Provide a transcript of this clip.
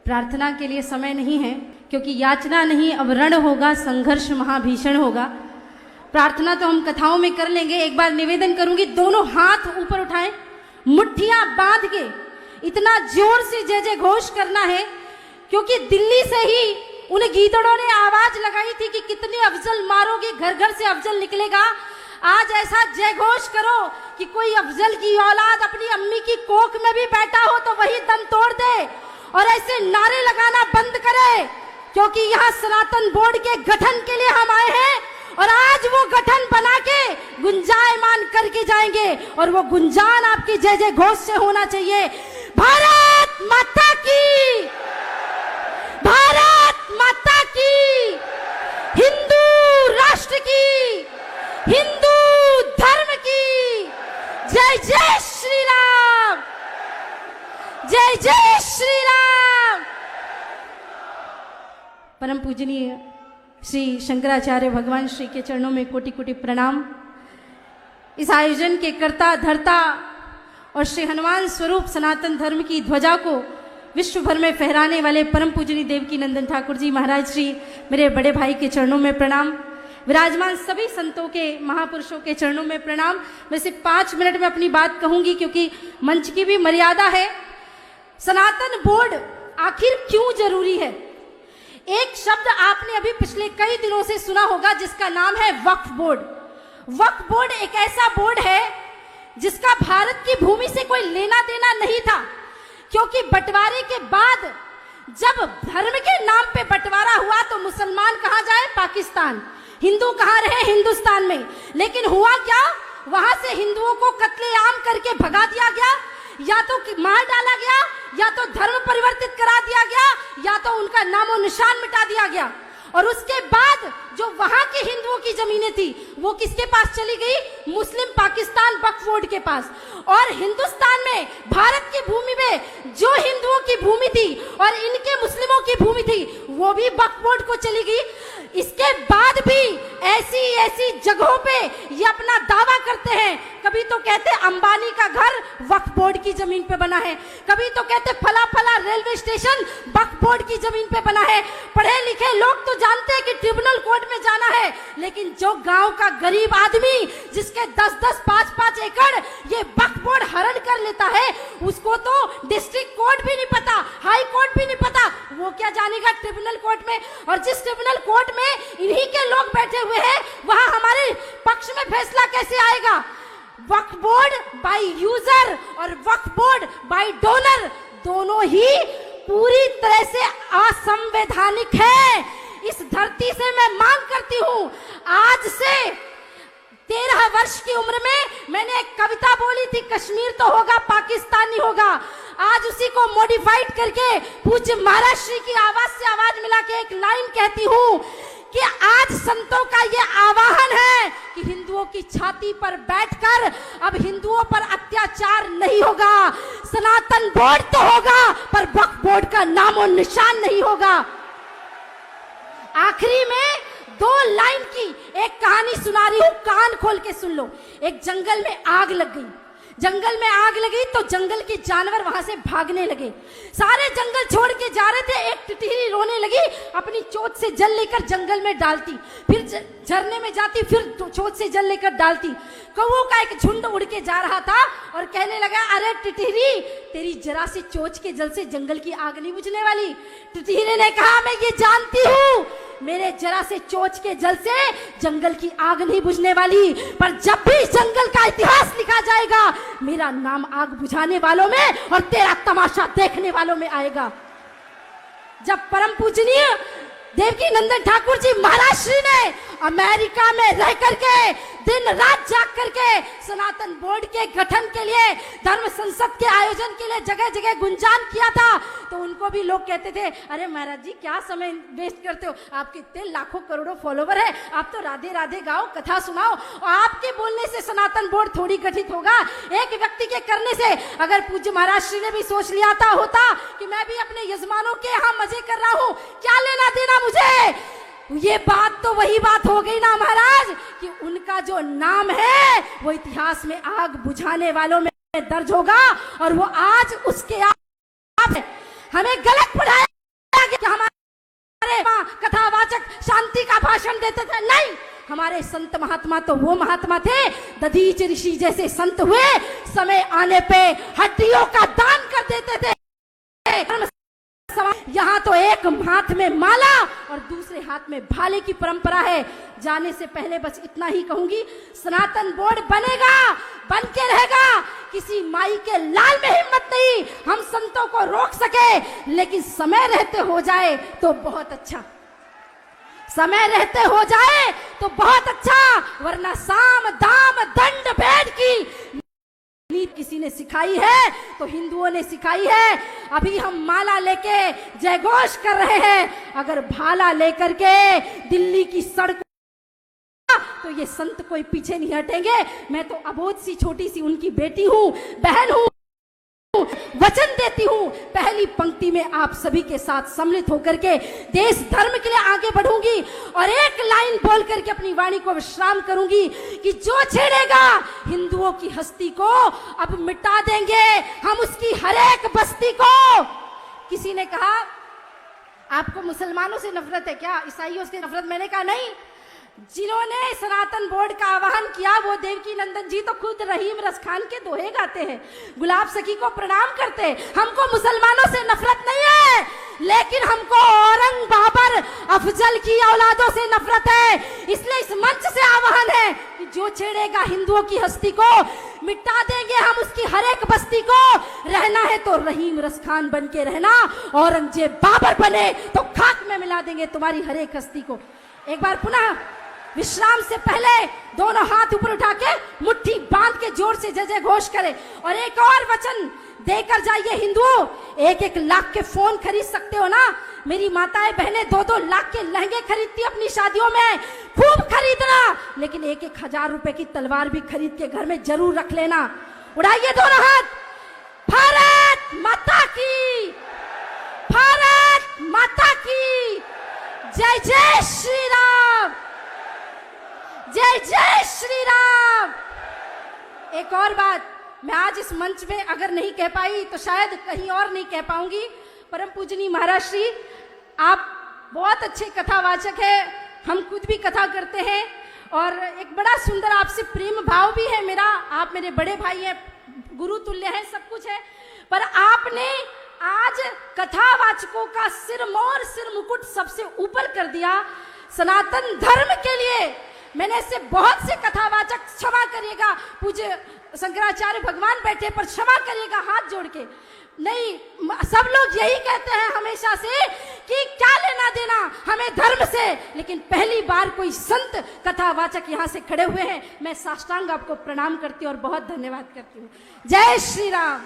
प्रार्थना के लिए समय नहीं है, क्योंकि याचना नहीं अब रण होगा, संघर्ष महाभीषण होगा। प्रार्थना तो हम कथाओं में कर लेंगे। एक बार निवेदन करूंगी, दोनों हाथ ऊपर उठाएं, मुट्ठियां बांध के इतना जोर से जय जय घोष करना है, क्योंकि दिल्ली से ही उन गीदड़ों ने आवाज लगाई थी कि कितने अफजल मारोगे, घर घर से अफजल निकलेगा। आज ऐसा जय घोष करो कि कोई अफजल की औलाद अपनी अम्मी की कोख में भी बैठा हो तो वही दम तोड़ दे, और ऐसे नारे लगाना बंद करे, क्योंकि यहाँ सनातन बोर्ड के गठन के लिए हम आए हैं, और आज वो गठन बना के गुंजायमान करके जाएंगे, और वो गुंजान आपकी जय जय घोष से होना चाहिए। भारत माता की, भारत माता की, हिंदू राष्ट्र की, हिंदू धर्म की, जय जय श्री राम, जय जय श्री राम। परम पूजनीय श्री शंकराचार्य भगवान श्री के चरणों में कोटि कोटि प्रणाम। इस आयोजन के कर्ता धर्ता और श्री हनुमान स्वरूप सनातन धर्म की ध्वजा को विश्व भर में फहराने वाले परम पूजनीय देवकी नंदन ठाकुर जी महाराज श्री मेरे बड़े भाई के चरणों में प्रणाम। विराजमान सभी संतों के, महापुरुषों के चरणों में प्रणाम। मैं सिर्फ 5 मिनट में अपनी बात कहूंगी, क्योंकि मंच की भी मर्यादा है। सनातन बोर्ड आखिर क्यों जरूरी है? एक शब्द आपने अभी पिछले कई दिनों से सुना होगा, जिसका नाम है वक्फ बोर्ड। वक्फ बोर्ड एक ऐसा बोर्ड है जिसका भारत की भूमि से कोई लेना देना नहीं था, क्योंकि बंटवारे के बाद जब धर्म के नाम पे बंटवारा हुआ तो मुसलमान कहाँ जाए? पाकिस्तान। हिंदू कहाँ रहे? हिंदुस्तान में। लेकिन हुआ क्या? वहां से हिंदुओं को कत्लेआम करके भगा दिया गया, या तो मार डाला गया, या तो धर्म परिवर्तित करा दिया गया, या तो उनका नामो निशान मिटा दिया गया। और उसके बाद जो वहां के हिंदुओं की जमीनें थी वो किसके पास चली गई? मुस्लिम पाकिस्तान वक्फ बोर्ड के पास। और हिंदुस्तान में, भारत की भूमि में जो हिंदुओं की भूमि थी और इनके मुस्लिमों की भूमि थी वो भी वक्फ बोर्ड को चली गई। इसके बाद भी ऐसी ऐसी जगहों पे ये अपना दावा करते हैं। कभी तो कहते अंबानी का घर वक्फ बोर्ड की जमीन पे बना है, कभी तो कहते फला फला रेलवे स्टेशन वक्फ बोर्ड की जमीन पे बना है। पढ़े लिखे लोग तो जानते हैं कि ट्रिब्यूनल कोर्ट में जाना है, लेकिन जो गांव का गरीब आदमी जिसके 10-10, 5-5 एकड़ ये वक्फ बोर्ड हरण कर लेता है, उसको तो डिस्ट्रिक्ट कोर्ट भी नहीं पता, हाई कोर्ट भी नहीं पता, वो क्या जानेगा ट्रिब्यूनल कोर्ट में। और जिस ट्रिब्यूनल कोर्ट में इन्हीं के लोग बैठे हुए हैं, वहां हमारे पक्ष में फैसला कैसे आएगा? वक्फ बोर्ड बाय यूजर और वक्फ बोर्ड बाय डोनर दोनों ही पूरी तरह से असंवैधानिक है। इस धरती से मैं मांग करती हूं, आज से 13 वर्ष की उम्र में मैंने एक कविता बोली थी, कश्मीर तो होगा पाकिस्तान नहीं होगा। आज उसी को मॉडिफाइड करके पूज्य महाराज श्री की आवाज से आवाज मिला के एक लाइन कहती हूं कि आज संतों का ये आवाहन है कि हिंदुओं की छाती पर बैठकर अब हिंदुओं पर अत्याचार नहीं होगा। सनातन बोर्ड तो होगा, पर वक्फ बोर्ड का नामो निशान नहीं होगा। आखिरी में 2 लाइन की एक कहानी सुना रही हूं, कान खोल के सुन लो। एक जंगल में आग लग गई। जंगल में आग लगी तो जंगल के जानवर वहां से भागने लगे, सारे जंगल छोड़ के जा रहे थे। एक टिटहरी रोने लगी, अपनी चोंच से जल लेकर जंगल में डालती, फिर झरने में जाती, फिर चोंच से जल लेकर डालती। कौओं का एक झुंड उड़ के जा रहा था और कहने लगा, अरे टिटहरी, तेरी जरा सी चोंच के जल से जंगल की आग नहीं बुझने वाली। टिटहरी ने कहा, मैं ये जानती हूँ, मेरे जरा से चोंच के जल से जंगल की आग नहीं बुझने वाली, पर जब भी जंगल का इतिहास लिखा जाएगा मेरा नाम आग बुझाने वालों में और तेरा तमाशा देखने वालों में आएगा। जब परम पूजनीय देवकी नंदन ठाकुर जी महाराज श्री ने अमेरिका में रह करके दिन रात जाग करके सनातन बोर्ड के गठन के लिए, धर्म संसद के आयोजन के लिए जगह जगह गुंजान किया था, तो उनको भी लोग कहते थे, अरे महाराज जी क्या समय वेस्ट करते हो, आपके इतने लाखों करोड़ों फॉलोवर है, आप तो राधे राधे गाओ, कथा सुनाओ। और आपके बोलने से सनातन बोर्ड थोड़ी गठित होगा, एक व्यक्ति के करने से। अगर पूज्य महाराज श्री ने भी सोच लिया होता कि मैं भी अपने यजमानों के यहाँ मजे कर रहा हूँ, क्या लेना देना मुझे, ये बात तो वही बात हो गई ना महाराज कि उनका जो नाम है वो इतिहास में आग बुझाने वालों में दर्ज होगा, और वो आज उसके आप हमें गलत पढ़ाया। शांति का भाषण देते थे, नहीं, हमारे संत महात्मा तो वो महात्मा थे, दधीच ऋषि जैसे संत हुए, समय आने पे हड्डियों का दान कर देते थे। यहाँ तो एक हाथ में माला और दूसरे हाथ में भाले की परंपरा है। जाने से पहले बस इतना ही कहूंगी, सनातन बोर्ड बनेगा, बन के रहेगा, किसी माई के लाल में हिम्मत नहीं हम संतों को रोक सके, लेकिन समय रहते हो जाए तो बहुत अच्छा, समय रहते हो जाए तो बहुत अच्छा, वरना साम दाम दंड भेद की नीति किसी ने सिखाई है तो हिंदुओं ने सिखाई है। अभी हम माला लेके जयघोष कर रहे हैं, अगर भाला लेकर के दिल्ली की सड़क तो ये संत कोई पीछे नहीं हटेंगे। मैं तो अबोध सी छोटी सी उनकी बेटी हूं, बहन हूं, वचन देती हूं, पहली पंक्ति में आप सभी के साथ सम्मिलित होकर के देश धर्म के लिए आगे बढ़ूंगी और एक लाइन बोल करके अपनी वाणी को विश्राम करूंगी कि जो छेड़ेगा हिंदुओं की हस्ती को अब मिटा देंगे हम उसकी हर एक बस्ती को। किसी ने कहा आपको मुसलमानों से नफरत है क्या, ईसाइयों से नफरत? मैंने कहा नहीं, जिन्होंने सनातन बोर्ड का आह्वान किया वो देवकी नंदन जी तो खुद रहीम रस खान के दोहे गाते हैं, गुलाब सखी को प्रणाम करते हैं। हमको मुसलमानों से नफरत नहीं है, लेकिन हमको औरंग बाबर अफजल की औलादों से नफरत है। इसलिए इस मंच से आह्वान है कि जो छेड़ेगा हिंदुओं की हस्ती को मिटा देंगे हम उसकी हर एक बस्ती को। रहना है तो रहीम रस खान बन के रहना, औरंगजेब बाबर बने तो खाक में मिला देंगे तुम्हारी हर एक हस्ती को। एक बार पुनः विश्राम से पहले दोनों हाथ ऊपर उठा के मुट्ठी बांध के जोर से जय जय घोष करें और एक और वचन देकर जाइए हिंदुओं। 1-1 लाख के फोन खरीद सकते हो ना, मेरी माताएं बहनें 2-2 लाख के लहंगे खरीदती अपनी शादियों में, खूब खरीदना, लेकिन 1-1 हजार रुपए की तलवार भी खरीद के घर में जरूर रख लेना। उड़ाइए दोनों हाथ। भारत माता की, भारत माता की जय, जय श्री राम, जय जय श्री राम। एक और बात मैं आज इस मंच में अगर नहीं कह पाई तो शायद कहीं और नहीं कह पाऊंगी। परम पूजनीय महाराज श्री, आप बहुत अच्छे कथावाचक हैं, हम खुद भी कथा करते हैं और एक बड़ा सुंदर आपसे प्रेम भाव भी है मेरा। आप मेरे बड़े भाई हैं, गुरु तुल्य हैं, सब कुछ है, पर आपने आज कथावाचकों का सिरमौर सिर मुकुट सबसे ऊपर कर दिया सनातन धर्म के लिए। मैंने ऐसे बहुत से कथावाचक, क्षमा करिएगा, पूज्य शंकराचार्य भगवान बैठे पर क्षमा करिएगा हाथ जोड़ के, नहीं, सब लोग यही कहते हैं हमेशा से कि क्या लेना देना हमें धर्म से, लेकिन पहली बार कोई संत कथावाचक यहाँ से खड़े हुए हैं। मैं साष्टांग आपको प्रणाम करती हूँ और बहुत धन्यवाद करती हूँ। जय श्री राम।